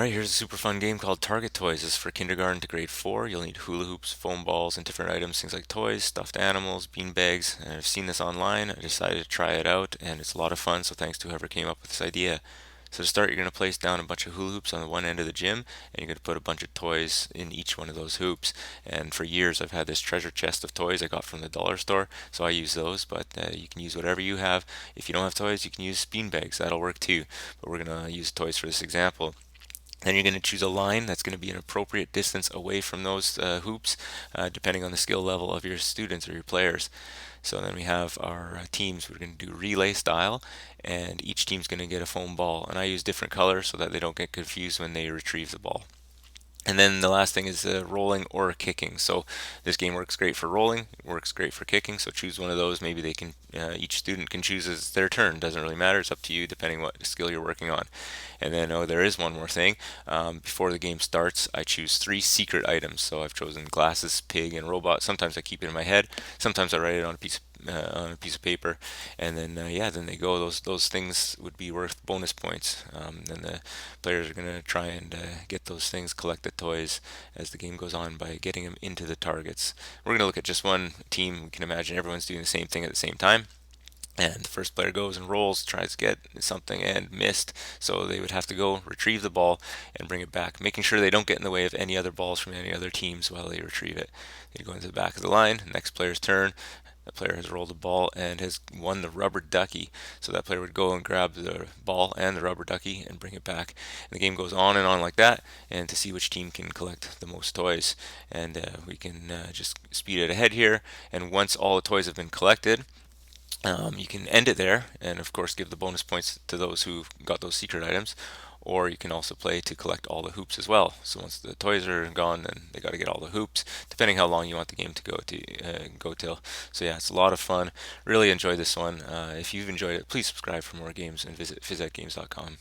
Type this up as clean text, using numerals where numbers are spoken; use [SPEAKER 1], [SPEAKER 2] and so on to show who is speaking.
[SPEAKER 1] Alright, here's a super fun game called Target Toys. This is for kindergarten to grade 4. You'll need hula hoops, foam balls, and different items, things like toys, stuffed animals, bean bags. And I've seen this online. I decided to try it out, and it's a lot of fun, so thanks to whoever came up with this idea. So to start, you're going to place down a bunch of hula hoops on the one end of the gym, and you're going to put a bunch of toys in each one of those hoops. And for years, I've had this treasure chest of toys I got from the dollar store, so I use those, but you can use whatever you have. If you don't have toys, you can use bean bags. That'll work too, but we're going to use toys for this example. Then you're going to choose a line that's going to be an appropriate distance away from those hoops, depending on the skill level of your students or your players. So then we have our teams. We're going to do relay style, and each team's going to get a foam ball. And I use different colors so that they don't get confused when they retrieve the ball. And then the last thing is rolling or kicking. So this game works great for rolling, it works great for kicking. So choose one of those. Maybe they can, each student can choose as their turn. Doesn't really matter. It's up to you depending what skill you're working on. And then, oh, there is one more thing. Before the game starts, I choose 3 secret items. So I've chosen glasses, pig, and robot. Sometimes I keep it in my head. Sometimes I write it on a piece of paper, and then yeah, then they go. Those things would be worth bonus points. Then the players are gonna try and get those things, collect the toys as the game goes on by getting them into the targets. We're gonna look at just one team. We can imagine everyone's doing the same thing at the same time. And the first player goes and rolls, tries to get something and missed. So they would have to go retrieve the ball and bring it back, making sure they don't get in the way of any other balls from any other teams while they retrieve it. They go into the back of the line. Next player's turn. The player has rolled a ball and has won the rubber ducky. So that player would go and grab the ball and the rubber ducky and bring it back. And the game goes on and on like that, and to see which team can collect the most toys. And we can just speed it ahead here. And once all the toys have been collected, you can end it there, and of course give the bonus points to those who got those secret items. Or you can also play to collect all the hoops as well. So once the toys are gone, then they got to get all the hoops, depending how long you want the game to go till. So yeah, it's a lot of fun. Really enjoy this one. If you've enjoyed it, please subscribe for more games and visit PhysEdGames.com.